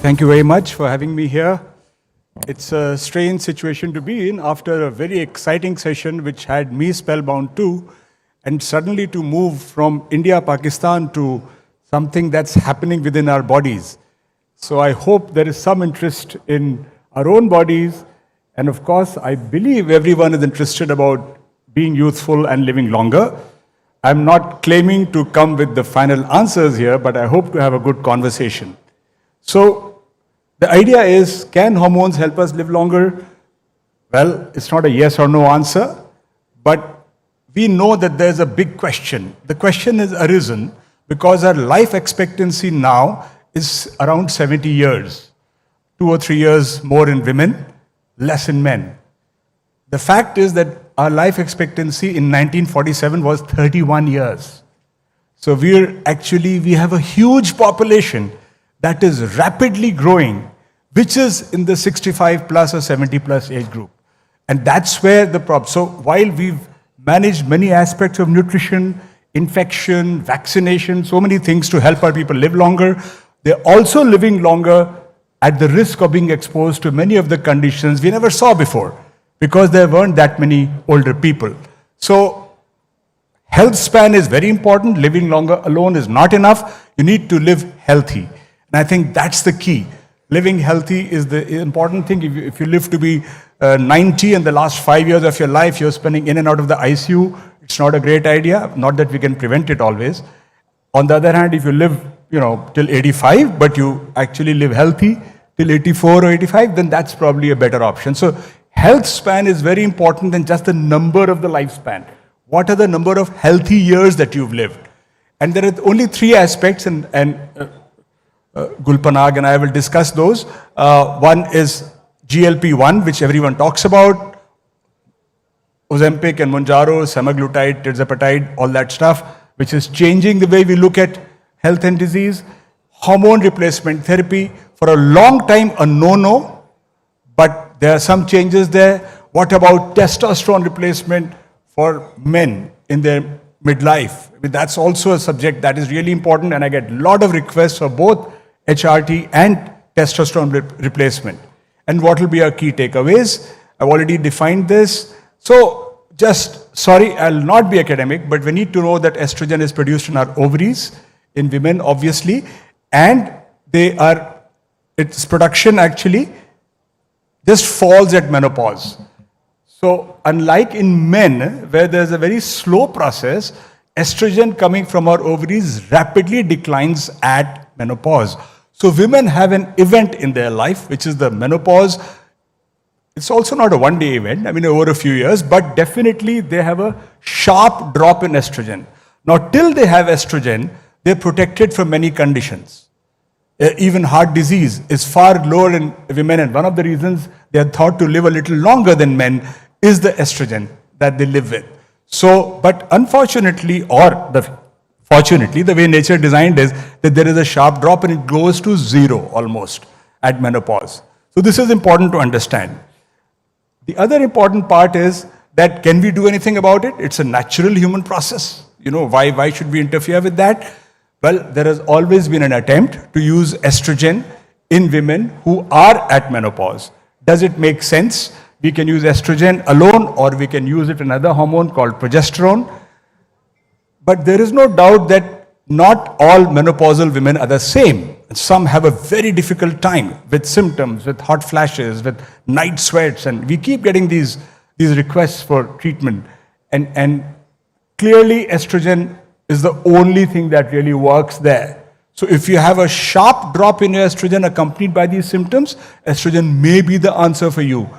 Thank you very much for having me here. It's a strange situation to be in after a very exciting session which had me spellbound too, and suddenly to move from India, Pakistan to something that's happening within our bodies. So I hope there is some interest in our own bodies, and of course I believe everyone is interested about being youthful and living longer. I'm not claiming to come with the final answers here, but I hope to have a good conversation. So the idea is, can hormones help us live longer? Well, it's not a yes or no answer, but we know that there's a big question. The question has arisen because our life expectancy now is around 70 years, 2 or 3 years more in women, less in men. The fact is that our life expectancy in 1947 was 31 years. So we have a huge population that is rapidly growing, which is in the 65 plus or 70 plus age group. And that's where the problem. So while we've managed many aspects of nutrition, infection, vaccination, so many things to help our people live longer, they're also living longer at the risk of being exposed to many of the conditions we never saw before, because there weren't that many older people. So health span is very important. Living longer alone is not enough. You need to live healthy. And I think that's the key. Living healthy is the important thing. If you live to be 90 and the last 5 years of your life you're spending in and out of the ICU, it's not a great idea. Not that we can prevent it always. On the other hand, if you live till 85, but you actually live healthy till 84 or 85, then that's probably a better option. So health span is very important than just the number of the lifespan. What are the number of healthy years that you've lived? And there are only 3 aspects, and Gulpanag and I will discuss those. One is GLP-1, which everyone talks about, Ozempic and Mounjaro, semaglutide, tirzepatide, all that stuff, which is changing the way we look at health and disease. Hormone replacement therapy, for a long time a no-no, but there are some changes there. What about testosterone replacement for men in their midlife? That's also a subject that is really important, and I get a lot of requests for both HRT and testosterone replacement. And what will be our key takeaways? I've already defined this. So sorry, I'll not be academic, but we need to know that estrogen is produced in our ovaries, in women obviously, and its production actually just falls at menopause. So unlike in men, where there's a very slow process, estrogen coming from our ovaries rapidly declines at menopause. So women have an event in their life, which is the menopause. It's also not a one-day event, over a few years, but definitely they have a sharp drop in estrogen. Now, till they have estrogen, they're protected from many conditions. Even heart disease is far lower in women, and one of the reasons they are thought to live a little longer than men is the estrogen that they live with. So, but unfortunately, fortunately, the way nature designed is that there is a sharp drop and it goes to 0 almost at menopause. So this is important to understand. The other important part is that, can we do anything about it? It's a natural human process. Why should we interfere with that? Well, there has always been an attempt to use estrogen in women who are at menopause. Does it make sense? We can use estrogen alone, or we can use it in another hormone called progesterone. But there is no doubt that not all menopausal women are the same. Some have a very difficult time with symptoms, with hot flashes, with night sweats, and we keep getting these requests for treatment. And clearly estrogen is the only thing that really works there. So if you have a sharp drop in your estrogen accompanied by these symptoms, estrogen may be the answer for you.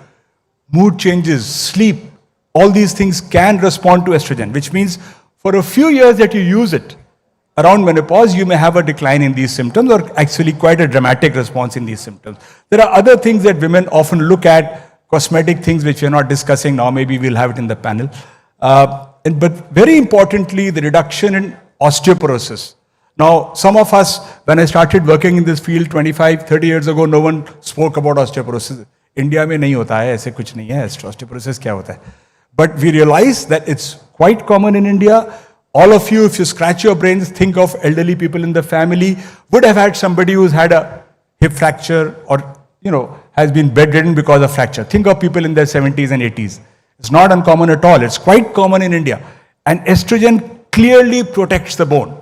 Mood changes, sleep, all these things can respond to estrogen, which means for a few years that you use it, around menopause, you may have a decline in these symptoms, or actually quite a dramatic response in these symptoms. There are other things that women often look at, cosmetic things which we're not discussing now, maybe we'll have it in the panel. But very importantly, the reduction in osteoporosis. Now, some of us, when I started working in this field 25, 30 years ago, no one spoke about osteoporosis. India में नहीं होता है, ऐसे कुछ नहीं है, osteoporosis क्या होता है? But we realize that it's quite common in India. All of you, if you scratch your brains, think of elderly people in the family, would have had somebody who's had a hip fracture or, has been bedridden because of fracture. Think of people in their 70s and 80s. It's not uncommon at all. It's quite common in India. And estrogen clearly protects the bone.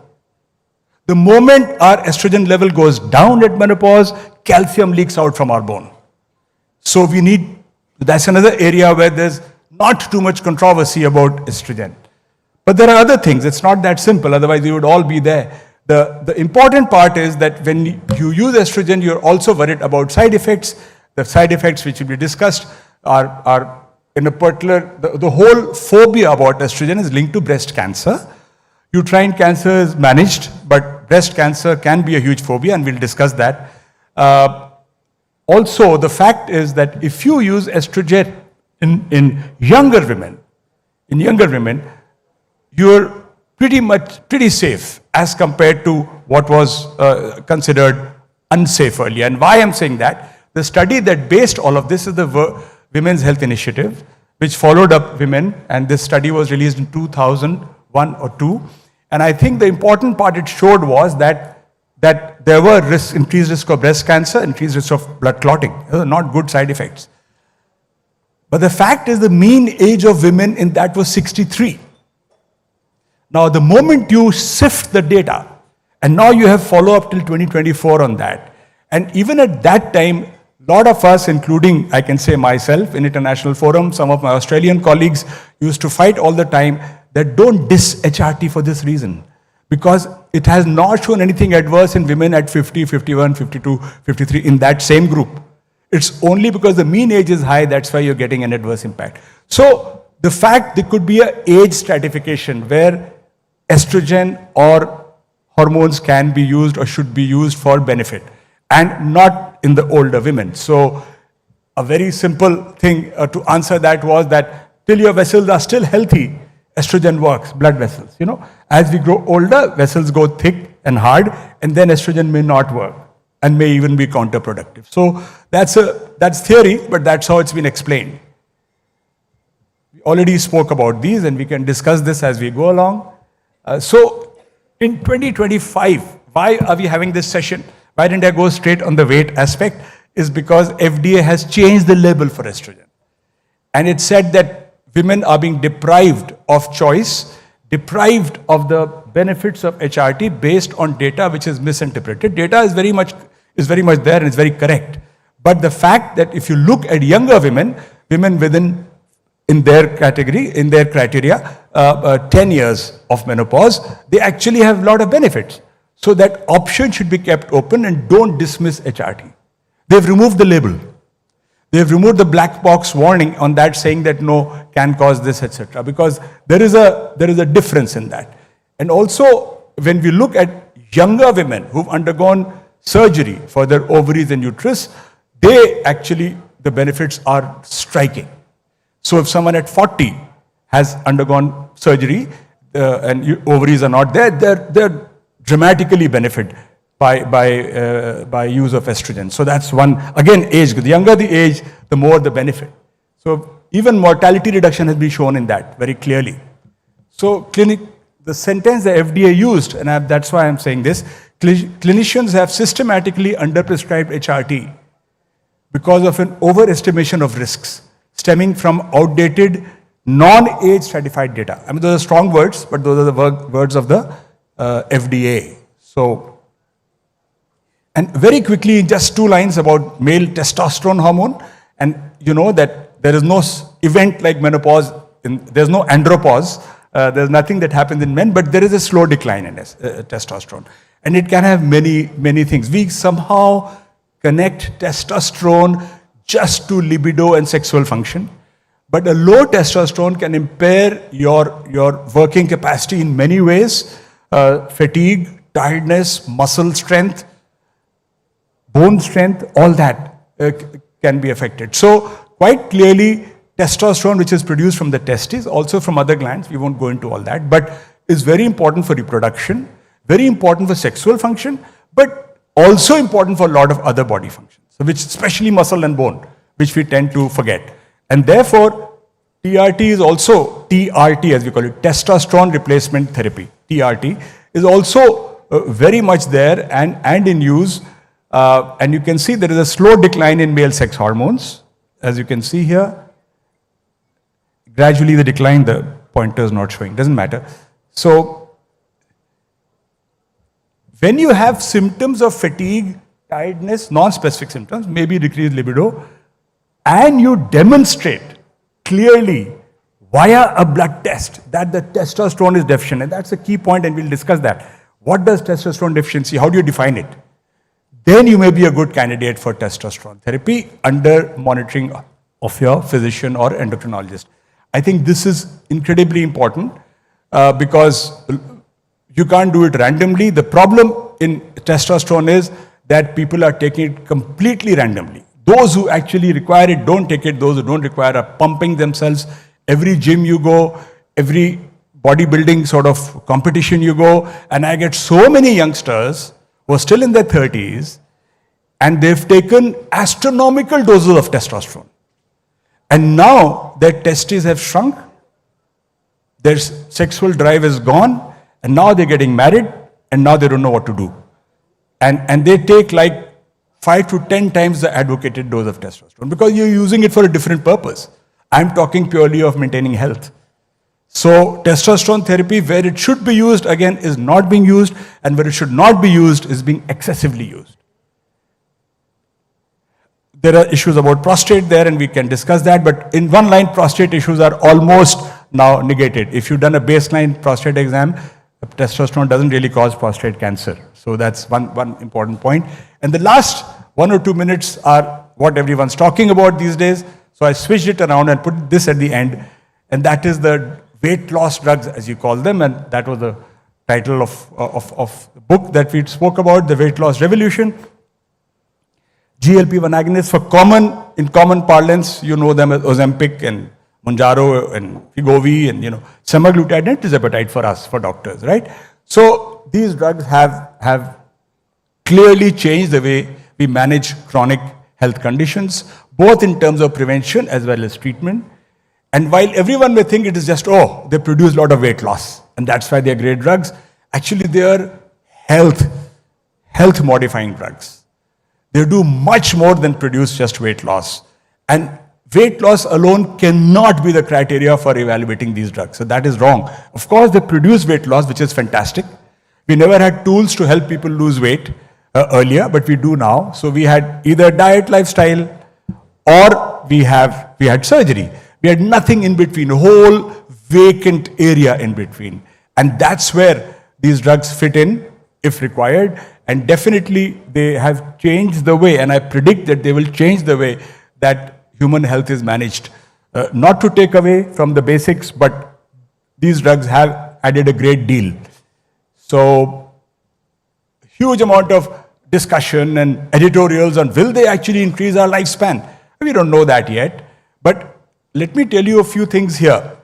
The moment our estrogen level goes down at menopause, calcium leaks out from our bone. So that's another area where there's not too much controversy about estrogen. But there are other things. It's not that simple. Otherwise, we would all be there. The important part is that when you use estrogen, you're also worried about side effects. The side effects which will be discussed are in a particular, the whole phobia about estrogen is linked to breast cancer. Uterine cancer is managed, but breast cancer can be a huge phobia, and we'll discuss that. Also, the fact is that if you use estrogen in younger women, you're pretty safe as compared to what was considered unsafe earlier. And why I'm saying that, the study that based all of this is the Women's Health Initiative, which followed up women, and this study was released in 2001 or 2. And I think the important part it showed was that there were increased risk of breast cancer, increased risk of blood clotting. Those are not good side effects. But the fact is the mean age of women in that was 63. Now, the moment you sift the data, and now you have follow-up till 2024 on that, and even at that time, a lot of us, including, I can say myself, in international forum, some of my Australian colleagues used to fight all the time that don't diss HRT for this reason. Because it has not shown anything adverse in women at 50, 51, 52, 53 in that same group. It's only because the mean age is high, that's why you're getting an adverse impact. So, the fact there could be an age stratification where estrogen or hormones can be used or should be used for benefit, and not in the older women. So, a very simple thing to answer that was that till your vessels are still healthy, estrogen works, blood vessels. As we grow older, vessels go thick and hard, and then estrogen may not work and may even be counterproductive. So that's theory, but that's how it's been explained. We already spoke about these, and we can discuss this as we go along. So in 2025, why are we having this session? Why didn't I go straight on the weight aspect? Is because FDA has changed the label for estrogen. And it said that women are being deprived of choice, deprived of the benefits of HRT based on data which is misinterpreted. Data is very much there and it's very correct. But the fact that if you look at younger women in their category, in their criteria, 10 years of menopause, they actually have a lot of benefits. So that option should be kept open, and don't dismiss HRT. They've removed the label. They've removed the black box warning on that saying that no, can cause this, etc. Because there is a difference in that. And also, when we look at younger women who've undergone surgery for their ovaries and uterus, the benefits are striking. So if someone at 40 has undergone surgery and ovaries are not there, they're dramatically benefit by use of estrogen. So that's one, again, age. The younger the age, the more the benefit. So even mortality reduction has been shown in that very clearly. So the sentence the FDA used, and that's why I'm saying this, clinicians have systematically underprescribed HRT because of an overestimation of risks stemming from outdated, non-age stratified data. I mean, those are strong words, but those are the words of the FDA. So, and very quickly, just 2 lines about male testosterone hormone. And you know that there is no event like menopause, there's no andropause, there's nothing that happens in men, but there is a slow decline in testosterone. And it can have many, many things. We somehow connect testosterone just to libido and sexual function. But a low testosterone can impair your working capacity in many ways. Fatigue, tiredness, muscle strength, bone strength, all that can be affected. So quite clearly, testosterone, which is produced from the testes, also from other glands, we won't go into all that, but is very important for reproduction, very important for sexual function, but also important for a lot of other body functions, so which especially muscle and bone, which we tend to forget. And therefore, TRT is also, TRT as we call it, testosterone replacement therapy, TRT, is also very much there and in use. And you can see there is a slow decline in male sex hormones. As you can see here, gradually the decline, the pointer is not showing, doesn't matter. So, when you have symptoms of fatigue, tiredness, non-specific symptoms, maybe decreased libido, and you demonstrate clearly via a blood test that the testosterone is deficient, and that's a key point, and we'll discuss that. What does testosterone deficiency, how do you define it? Then you may be a good candidate for testosterone therapy under monitoring of your physician or endocrinologist. I think this is incredibly important because you can't do it randomly. The problem in testosterone is that people are taking it completely randomly. Those who actually require it don't take it. Those who don't require are pumping themselves. Every gym you go, every bodybuilding sort of competition you go, and I get so many youngsters who are still in their 30s, and they've taken astronomical doses of testosterone. And now their testes have shrunk, their sexual drive is gone, and now they're getting married, and now they don't know what to do. And they take like 5 to 10 times the advocated dose of testosterone because you're using it for a different purpose. I'm talking purely of maintaining health. So testosterone therapy, where it should be used, again, is not being used, and where it should not be used is being excessively used. There are issues about prostate there, and we can discuss that, but in one line, prostate issues are almost now negated. If you've done a baseline prostate exam, testosterone doesn't really cause prostate cancer. So that's one important point. And the last 1 or 2 minutes are what everyone's talking about these days. So I switched it around and put this at the end, and that is the weight loss drugs, as you call them, and that was the title of the book that we spoke about, The Weight Loss Revolution. GLP-1 agonists, in common parlance, you know them as Ozempic and Mounjaro and Wegovy and semaglutide and tirzepatide for us, for doctors, right? So these drugs have clearly changed the way we manage chronic health conditions, both in terms of prevention as well as treatment. And while everyone may think it is just, they produce a lot of weight loss, and that's why they're great drugs, actually they are health modifying drugs. They do much more than produce just weight loss. And weight loss alone cannot be the criteria for evaluating these drugs. So that is wrong. Of course, they produce weight loss, which is fantastic. We never had tools to help people lose weight earlier, but we do now. So we had either diet, lifestyle, or we had surgery. We had nothing in between, a whole vacant area in between. And that's where these drugs fit in, if required. And definitely they have changed the way, and I predict that they will change the way that human health is managed. Not to take away from the basics, but these drugs have added a great deal. So, huge amount of discussion and editorials on will they actually increase our lifespan? We don't know that yet. But let me tell you a few things here.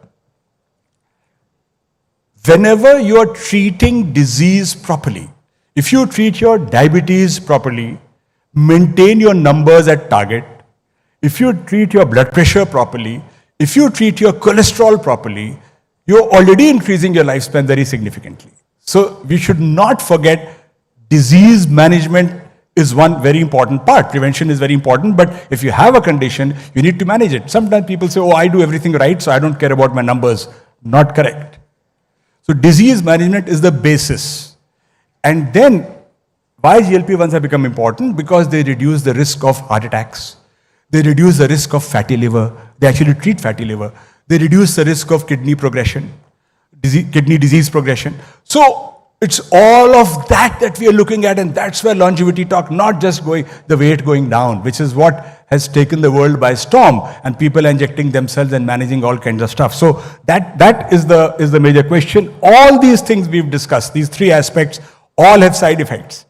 Whenever you are treating disease properly, if you treat your diabetes properly, maintain your numbers at target, if you treat your blood pressure properly, if you treat your cholesterol properly, you're already increasing your lifespan very significantly. So we should not forget disease management is one very important part. Prevention is very important, but if you have a condition, you need to manage it. Sometimes people say, I do everything right, so I don't care about my numbers. Not correct. So disease management is the basis. And then, why GLP-1s have become important? Because they reduce the risk of heart attacks. They reduce the risk of fatty liver. They actually treat fatty liver. They reduce the risk of kidney progression, kidney disease progression. So, it's all of that we are looking at, and that's where longevity talk, not just the weight going down, which is what has taken the world by storm, and people injecting themselves and managing all kinds of stuff. So that is the major question. All these things we've discussed, these 3 aspects, all have side effects.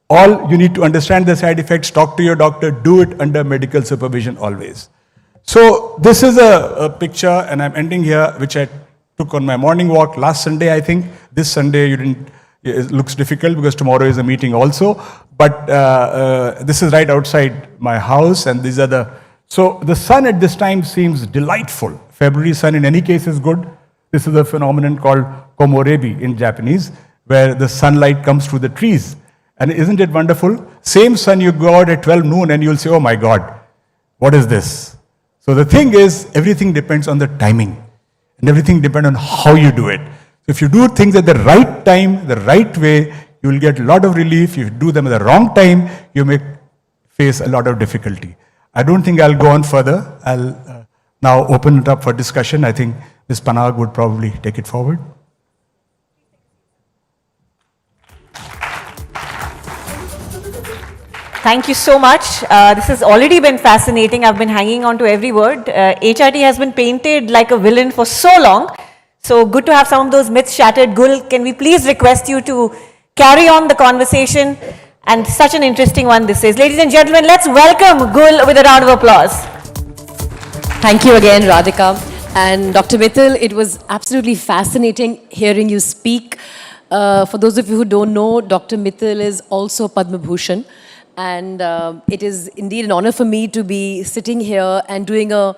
All you need to understand the side effects, talk to your doctor, do it under medical supervision always. So this is a picture, and I'm ending here, which I took on my morning walk last Sunday, I think. This Sunday it looks difficult because tomorrow is a meeting also. But this is right outside my house, and these are so the sun at this time seems delightful. February sun in any case is good. This is a phenomenon called komorebi in Japanese, where the sunlight comes through the trees. And isn't it wonderful? Same sun, you go out at 12 noon and you'll say, oh my God, what is this? So the thing is, everything depends on the timing. And everything depends on how you do it. So if you do things at the right time, the right way, you will get a lot of relief. If you do them at the wrong time, you may face a lot of difficulty. I don't think I'll go on further. I'll now open it up for discussion. I think Ms. Panag would probably take it forward. Thank you so much. This has already been fascinating. I've been hanging on to every word. HRT has been painted like a villain for so long. So good to have some of those myths shattered. Gul, can we please request you to carry on the conversation? And such an interesting one this is. Ladies and gentlemen, let's welcome Gul with a round of applause. Thank you again, Radhika. And Dr. Mithal, it was absolutely fascinating hearing you speak. For those of you who don't know, Dr. Mithal is also Padma Bhushan. And it is indeed an honor for me to be sitting here and doing a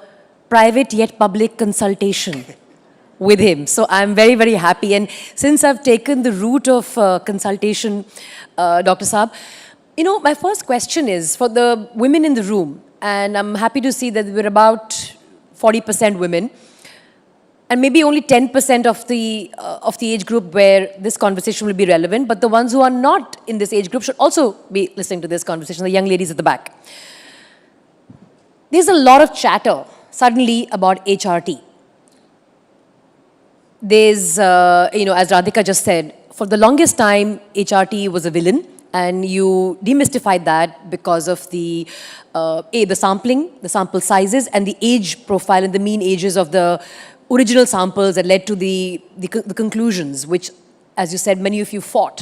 private yet public consultation with him. So I'm very, very happy. And since I've taken the route of consultation, Dr. Saab, you know, my first question is for the women in the room, and I'm happy to see that we're about 40% women, and maybe only 10% of the age group where this conversation will be relevant, but the ones who are not in this age group should also be listening to this conversation, the young ladies at the back. There's a lot of chatter suddenly about HRT. There's, you know, as Radhika just said, for the longest time, HRT was a villain, and you demystified that because of the sampling, the sample sizes, and the age profile and the mean ages of the original samples that led to the conclusions, which, as you said, many of you fought.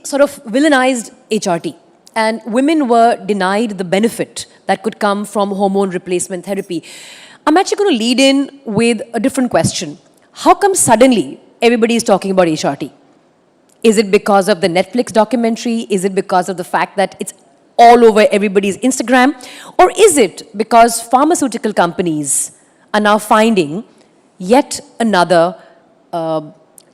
Sort of villainized HRT. And women were denied the benefit that could come from hormone replacement therapy. I'm actually going to lead in with a different question. How come suddenly everybody is talking about HRT? Is it because of the Netflix documentary? Is it because of the fact that it's all over everybody's Instagram? Or is it because pharmaceutical companies are now finding yet another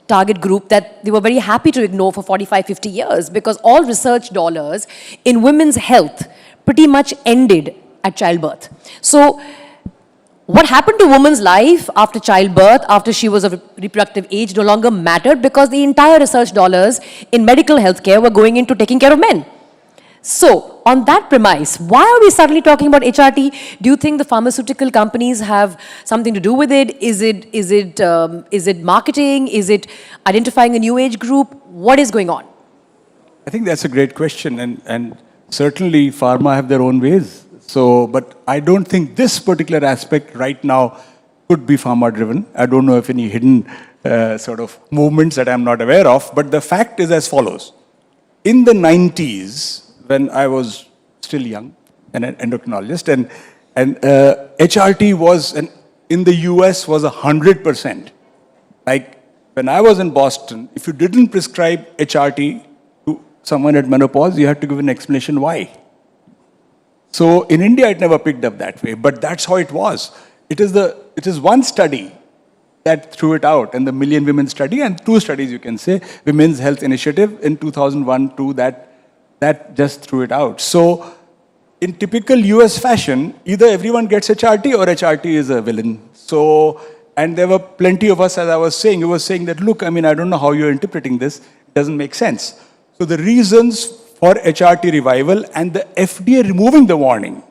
target group that they were very happy to ignore for 45, 50 years, because all research dollars in women's health pretty much ended at childbirth. So what happened to woman's life after childbirth, after she was of reproductive age, no longer mattered, because the entire research dollars in medical healthcare were going into taking care of men. So, on that premise, why are we suddenly talking about HRT? Do you think the pharmaceutical companies have something to do with it? Is it marketing? Is it identifying a new age group? What is going on? I think that's a great question, and certainly pharma have their own ways. So, but I don't think this particular aspect right now could be pharma-driven. I don't know if any hidden sort of movements that I'm not aware of, but the fact is as follows. In the 90s, when I was still young, and an endocrinologist, and HRT was, in the US, was 100%. Like, when I was in Boston, if you didn't prescribe HRT to someone at menopause, you had to give an explanation why. So in India, it never picked up that way, but that's how it was. It is one study that threw it out, and the Million Women study, and two studies, you can say, Women's Health Initiative in 2001-2, that just threw it out. So in typical US fashion, either everyone gets HRT or HRT is a villain. So, and there were plenty of us, as I was saying, who was saying that, look, I mean, I don't know how you're interpreting this. It doesn't make sense. So the reasons for HRT revival and the FDA removing the warning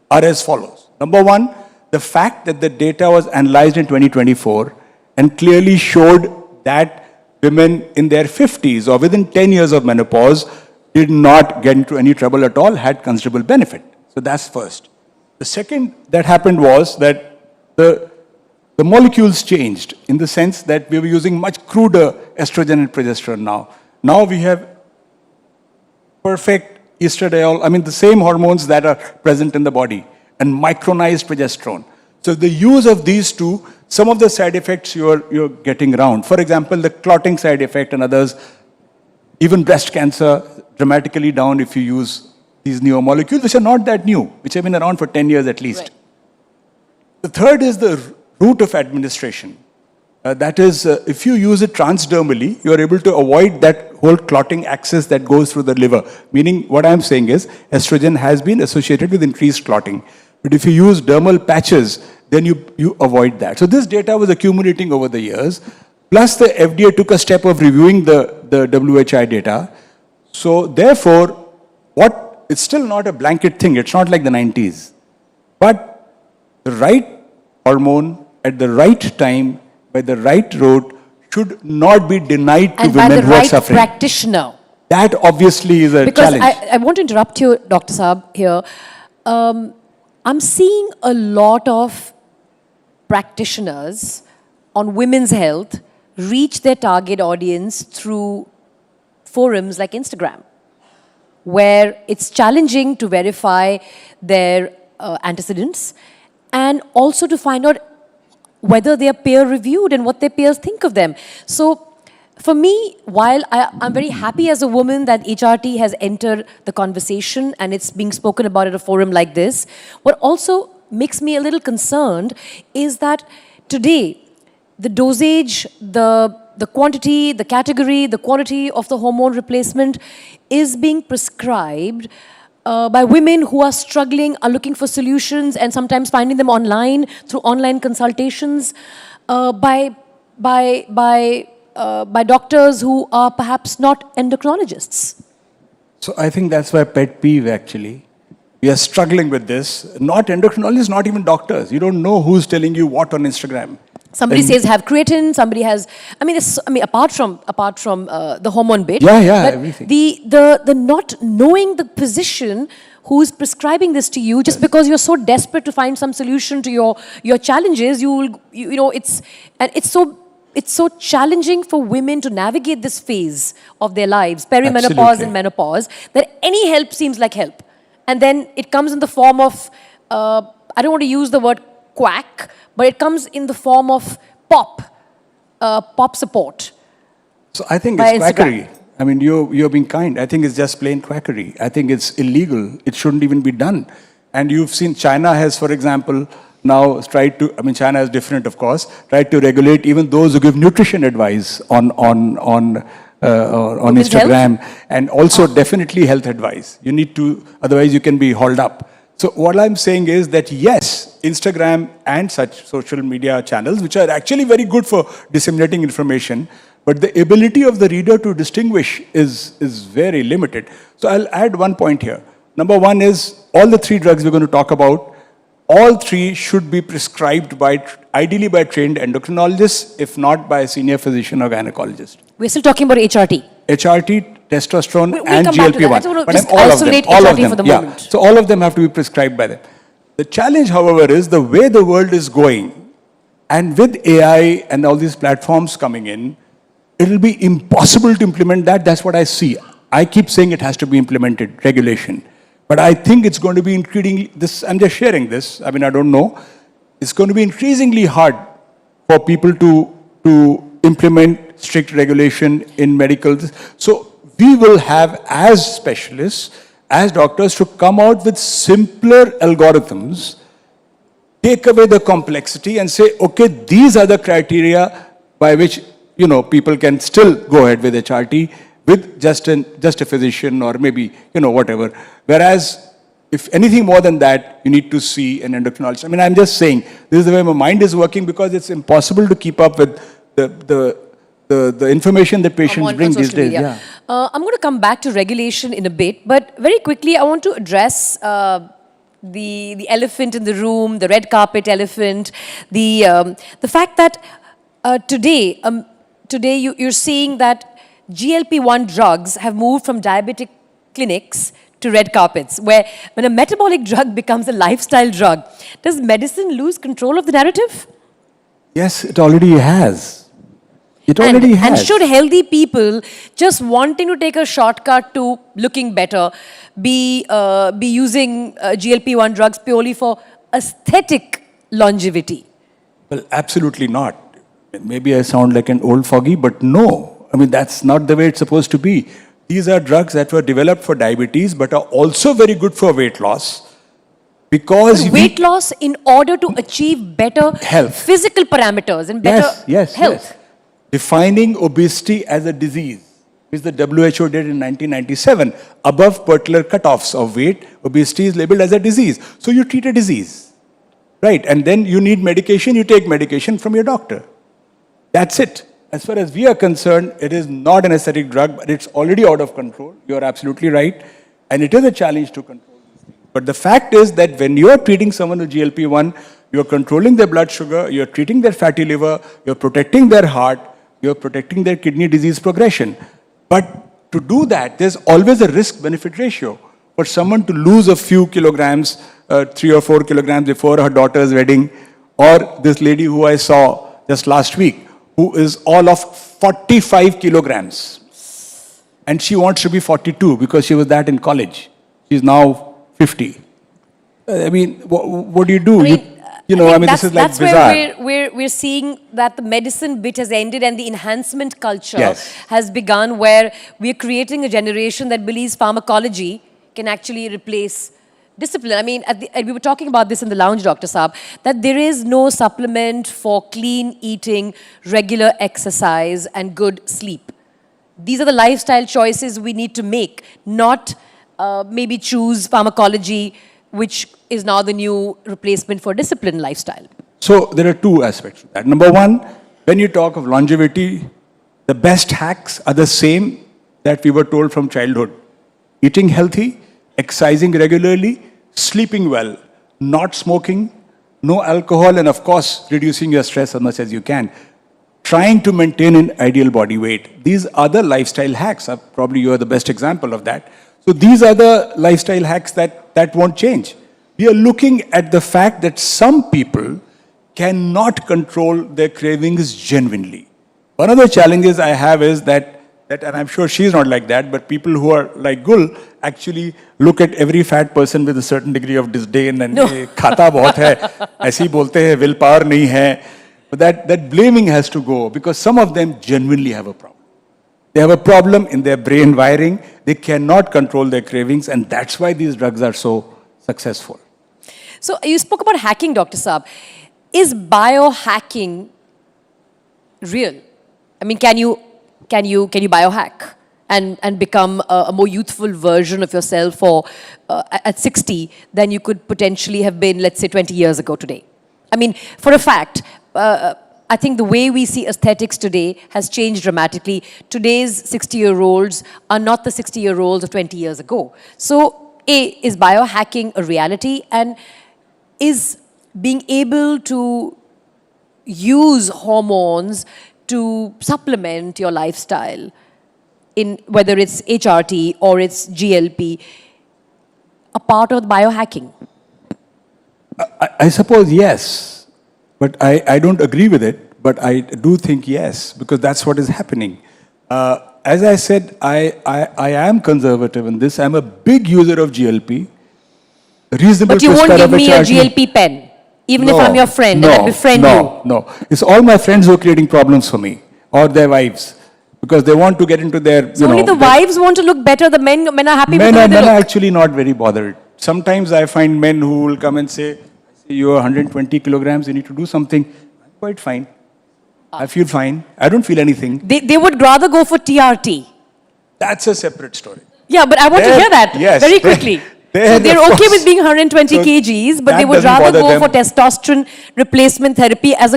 are as follows. Number one, the fact that the data was analyzed in 2024 and clearly showed that women in their 50s or within 10 years of menopause did not get into any trouble at all, had considerable benefit. So that's first. The second that happened was that the molecules changed in the sense that we were using much cruder estrogen and progesterone now. Now we have perfect estradiol, I mean the same hormones that are present in the body, and micronized progesterone. So the use of these two, some of the side effects you're getting around. For example, the clotting side effect and others, even breast cancer, dramatically down if you use these newer molecules, which are not that new, which have been around for 10 years at least. Right. The third is the route of administration. That is, if you use it transdermally, you are able to avoid that whole clotting axis that goes through the liver. Meaning, what I'm saying is, estrogen has been associated with increased clotting. But if you use dermal patches, then you avoid that. So this data was accumulating over the years. Plus, the FDA took a step of reviewing the WHI data. So therefore, it's still not a blanket thing. It's not like the 90s. But the right hormone at the right time, by the right route, should not be denied to And by women the who are right suffering. practitioner. That obviously is a Because challenge. I want to interrupt you, Dr. Saab, here. I'm seeing a lot of practitioners on women's health reach their target audience through forums like Instagram, where it's challenging to verify their antecedents and also to find out whether they are peer-reviewed and what their peers think of them. So for me, while I'm very happy as a woman that HRT has entered the conversation and it's being spoken about at a forum like this, what also makes me a little concerned is that today, the dosage, the quantity, the category, the quality of the hormone replacement is being prescribed by women who are struggling, are looking for solutions, and sometimes finding them online through online consultations by doctors who are perhaps not endocrinologists. So I think that's my pet peeve, actually. We are struggling with this. Not endocrinologists, not even doctors. You don't know who's telling you what on Instagram. Somebody says have creatine. Somebody has. I mean, apart from the hormone bit. Yeah, but everything. The not knowing the physician who is prescribing this to you just because you're so desperate to find some solution to your challenges. You know it's so challenging for women to navigate this phase of their lives, perimenopause Absolutely. and menopause, that any help seems like help, and then it comes in the form of I don't want to use the word quack, but it comes in the form of pop support. So I think by it's Instagram. quackery. I mean, you're being kind. I think it's just plain quackery. I think it's illegal. It shouldn't even be done. And you've seen China has, for example, now tried to, I mean, China is different, of course, tried to regulate even those who give nutrition advice on Instagram, and also definitely health advice. You need to, otherwise you can be hauled up. So what I'm saying is that yes, Instagram and such social media channels, which are actually very good for disseminating information, but the ability of the reader to distinguish is very limited. So I'll add one point here. Number one is all the three drugs we're going to talk about, all three should be prescribed ideally by trained endocrinologists, if not by a senior physician or gynecologist. We're still talking about HRT. HRT, testosterone, We'll and come back to that. I GLP-1. just want to But just all of them, isolate all of HRT them, for the yeah. moment. So all of them have to be prescribed by them. The challenge, however, is the way the world is going, and with AI and all these platforms coming in, it will be impossible to implement that. That's what I see. I keep saying it has to be implemented, regulation. But I think it's going to be increasingly, I'm just sharing this, I mean, I don't know. It's going to be increasingly hard for people to implement strict regulation in medical. So we will have, as specialists, as doctors, to come out with simpler algorithms, take away the complexity and say, okay, these are the criteria by which, you know, people can still go ahead with HRT with just a physician or maybe, you know, whatever. Whereas, if anything more than that, you need to see an endocrinologist. I mean, I'm just saying, this is the way my mind is working because it's impossible to keep up with the information that patients On bring these social days. media. Yeah. I'm going to come back to regulation in a bit, but very quickly, I want to address the elephant in the room, the red carpet elephant, the fact that today you're seeing that GLP-1 drugs have moved from diabetic clinics to red carpets, where when a metabolic drug becomes a lifestyle drug, does medicine lose control of the narrative? Yes, it already has. It already has. And should healthy people just wanting to take a shortcut to looking better be using GLP-1 drugs purely for aesthetic longevity? Well, absolutely not. Maybe I sound like an old fogey, but no. I mean, that's not the way it's supposed to be. These are drugs that were developed for diabetes, but are also very good for weight loss. Because weight loss in order to achieve better Health. physical parameters and better yes, health. yes. Defining obesity as a disease, which the WHO did in 1997, above particular cutoffs of weight, obesity is labeled as a disease. So you treat a disease, right? And then you need medication, you take medication from your doctor. That's it. As far as we are concerned, it is not an aesthetic drug, but it's already out of control. You're absolutely right. And it is a challenge to control these things. But the fact is that when you're treating someone with GLP-1, you're controlling their blood sugar, you're treating their fatty liver, you're protecting their heart, you're protecting their kidney disease progression. But to do that, there's always a risk-benefit ratio. For someone to lose a few kilograms, 3 or 4 kilograms before her daughter's wedding, or this lady who I saw just last week, who is all of 45 kilograms. And she wants to be 42 because she was that in college. She's now 50. I mean, what do you do? This is like that's bizarre. where we're seeing that the medicine bit has ended and the enhancement culture Yes. has begun, where we're creating a generation that believes pharmacology can actually replace discipline. I mean, we were talking about this in the lounge, Dr. Saab, that there is no supplement for clean eating, regular exercise, and good sleep. These are the lifestyle choices we need to make, not maybe choose pharmacology, which is now the new replacement for disciplined lifestyle. So there are two aspects to that. Number one, when you talk of longevity, the best hacks are the same that we were told from childhood. Eating healthy, exercising regularly, sleeping well, not smoking, no alcohol, and of course, reducing your stress as much as you can. Trying to maintain an ideal body weight. These are the lifestyle hacks. Probably you are the best example of that. So these are the lifestyle hacks that won't change. We are looking at the fact that some people cannot control their cravings genuinely. One of the challenges I have is that, and I'm sure she's not like that, but people who are like Gul actually look at every fat person with a certain degree of disdain and khata bahut hai, aise hi bolte hai, willpower nahi hai. But that blaming has to go, because some of them genuinely have a problem. They have a problem in their brain wiring. They cannot control their cravings, and that's why these drugs are so successful. So you spoke about hacking, Dr. Saab. Is biohacking real? I mean, can you biohack and become a more youthful version of yourself at 60 than you could potentially have been, let's say, 20 years ago today? I mean, for a fact, I think the way we see aesthetics today has changed dramatically. Today's 60-year-olds are not the 60-year-olds of 20 years ago. So, is biohacking a reality? And is being able to use hormones to supplement your lifestyle, in whether it's HRT or it's GLP, a part of biohacking? I suppose yes, but I don't agree with it, but I do think yes, because that's what is happening. As I said, I am conservative in this. I'm a big user of GLP. Reasonable But you won't give me a HRT. GLP pen, even if I'm your friend and I befriend you. No. It's all my friends who are creating problems for me, or their wives, because they want to get into their, So only the wives want to look better, the men are happy with the way they Men are look. actually not very bothered. Sometimes I find men who will come and say, you are 120 kilograms, you need to do something. I'm quite fine. I feel fine. I don't feel anything. They would rather go for TRT. That's a separate story. Yeah, but I want to hear that very quickly. So they're okay with being 120 kgs, but they would rather go for testosterone replacement therapy as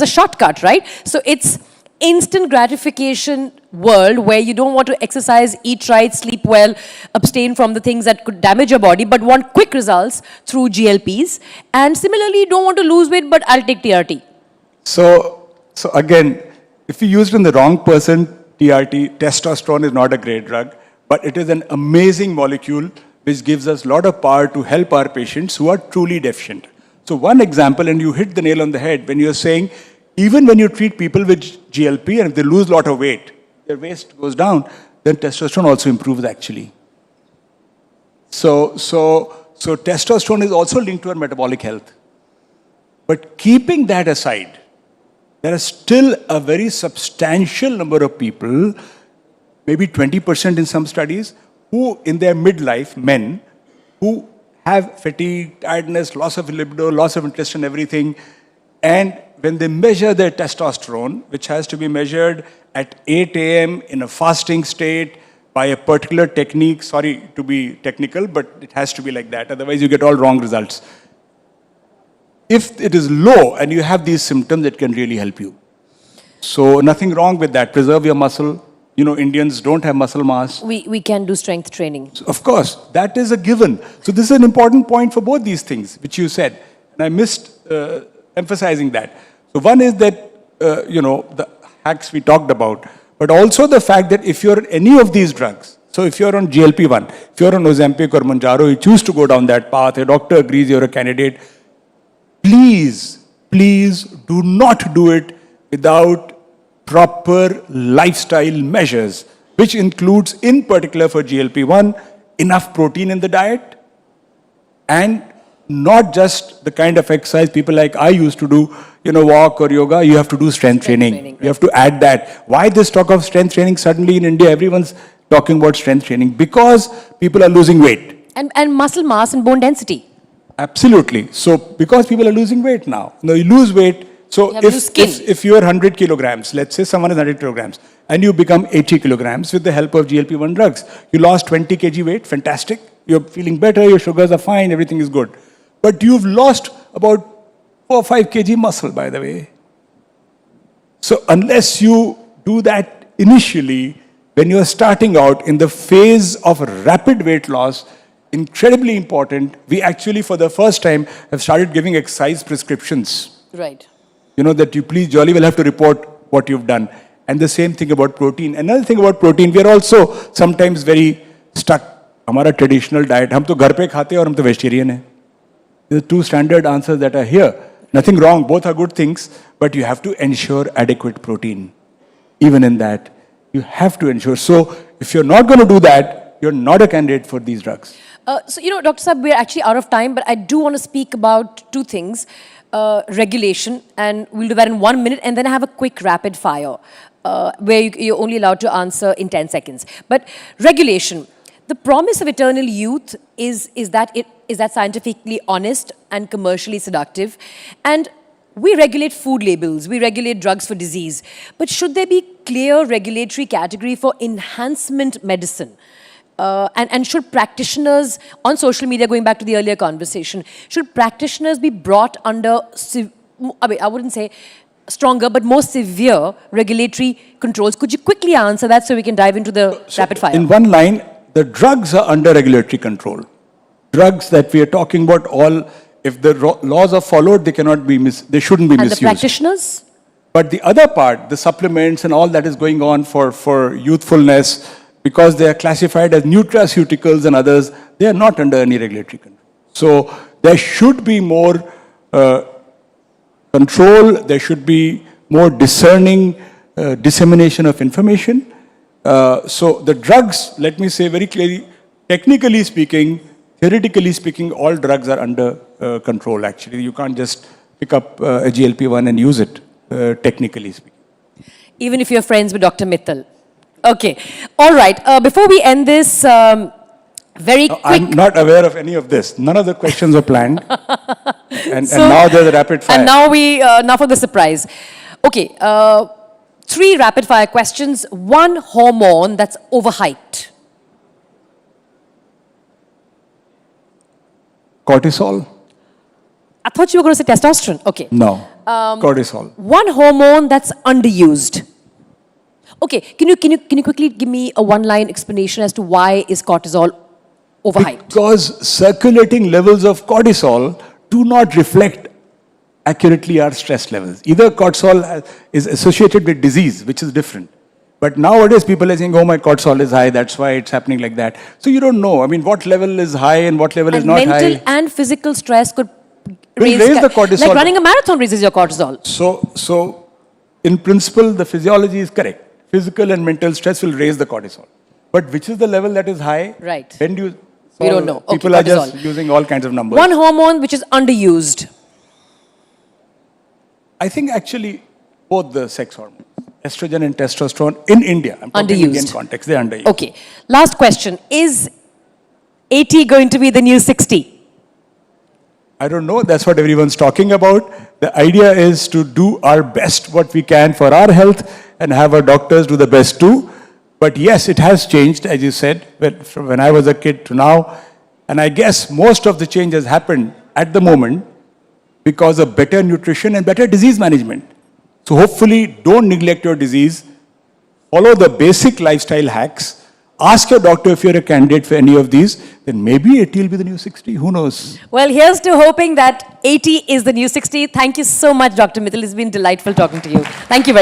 a shortcut, right? So it's instant gratification world where you don't want to exercise, eat right, sleep well, abstain from the things that could damage your body, but want quick results through GLPs. And similarly, you don't want to lose weight, but I'll take TRT. So again, if you used in the wrong person, TRT, testosterone is not a great drug, but it is an amazing molecule which gives us a lot of power to help our patients who are truly deficient. So one example, and you hit the nail on the head when you're saying, even when you treat people with GLP and if they lose a lot of weight, their waist goes down, then testosterone also improves actually. So testosterone is also linked to our metabolic health. But keeping that aside, there are still a very substantial number of people, maybe 20% in some studies, who in their midlife, men, who have fatigue, tiredness, loss of libido, loss of interest in everything. And when they measure their testosterone, which has to be measured at 8 a.m. in a fasting state by a particular technique, sorry to be technical, but it has to be like that, otherwise you get all wrong results. If it is low and you have these symptoms, it can really help you. So nothing wrong with that. Preserve your muscle. You know, Indians don't have muscle mass. We can do strength training. So of course, that is a given. So this is an important point for both these things, which you said. And I missed emphasizing that. So one is that, the hacks we talked about, but also the fact that if you're on any of these drugs, so if you're on GLP-1, if you're on Ozempic or Mounjaro, you choose to go down that path, a doctor agrees you're a candidate, please do not do it without proper lifestyle measures, which includes, in particular for GLP-1, enough protein in the diet, and not just the kind of exercise people like I used to do, walk or yoga. You have to do strength training. You have to add that. Why this talk of strength training? Suddenly in India, everyone's talking about strength training because people are losing weight. And muscle mass and bone density. Absolutely. So because people are losing weight now, you lose weight. So if you are 100 kilograms, let's say someone is 100 kilograms, and you become 80 kilograms with the help of GLP-1 drugs, you lost 20 kg weight, fantastic. You're feeling better, your sugars are fine, everything is good. But you've lost about 4 or 5 kg muscle, by the way. So unless you do that initially, when you're starting out in the phase of rapid weight loss, incredibly important, we actually for the first time have started giving exercise prescriptions. Right. That you please jolly well have to report what you've done. And the same thing about protein. Another thing about protein, we are also sometimes very stuck. Our traditional diet, हम तो घर पे खाते हैं और हम तो vegetarian हैं. The two standard answers that are here. Nothing wrong, both are good things, but you have to ensure adequate protein. Even in that, you have to ensure. So if you're not going to do that, you're not a candidate for these drugs. Dr. Saab, we're actually out of time, but I do want to speak about two things. Regulation, and we'll do that in 1 minute, and then I have a quick rapid fire where you're only allowed to answer in 10 seconds. But regulation, the promise of eternal youth is that scientifically honest and commercially seductive. And we regulate food labels, we regulate drugs for disease, but should there be clear regulatory category for enhancement medicine? And should practitioners on social media, going back to the earlier conversation, should practitioners be brought under, I wouldn't say stronger, but more severe regulatory controls? Could you quickly answer that so we can dive into the rapid fire? In one line, the drugs are under regulatory control. Drugs that we are talking about, all, if the laws are followed, they cannot be they shouldn't be misused. And the practitioners? But the other part, the supplements and all that is going on for youthfulness, because they are classified as nutraceuticals and others, they are not under any regulatory control. So there should be more control, there should be more discerning dissemination of information. So the drugs, let me say very clearly, technically speaking, theoretically speaking, all drugs are under control actually. You can't just pick up a GLP-1 and use it, technically speaking. Even if you're friends with Dr. Mithal. Okay. All right. Before we end this, very quick. I'm not aware of any of this. None of the questions were planned. and now there's a rapid fire. And now for the surprise. Okay. 3 rapid fire questions. 1 hormone that's overhyped. Cortisol? I thought you were going to say testosterone. Okay. No. Cortisol. 1 hormone that's underused. Okay, can you quickly give me a 1-line explanation as to why is cortisol overhyped? Because circulating levels of cortisol do not reflect accurately our stress levels. Either cortisol is associated with disease, which is different. But nowadays people are saying, oh, my cortisol is high, that's why it's happening like that. So you don't know. I mean, what level is high and what level is not high. Mental and physical stress could raise the cortisol. Like running a marathon raises your cortisol. So in principle, the physiology is correct. Physical and mental stress will raise the cortisol. But which is the level that is high? Right. When do you... We don't know. Okay, people are just using all kinds of numbers. 1 hormone which is underused. I think actually both the sex hormones, estrogen and testosterone in India, I'm talking Underused. Indian context, they're underused. Okay. Last question. Is 80 going to be the new 60? I don't know. That's what everyone's talking about. The idea is to do our best what we can for our health and have our doctors do the best too. But yes, it has changed, as you said, from when I was a kid to now. And I guess most of the change has happened at the moment because of better nutrition and better disease management. So hopefully, don't neglect your disease. Follow the basic lifestyle hacks. Ask your doctor if you're a candidate for any of these. Then maybe it will be the new 60. Who knows? Well, here's to hoping that 80 is the new 60. Thank you so much, Dr. Mithal. It's been delightful talking to you. Thank you very much.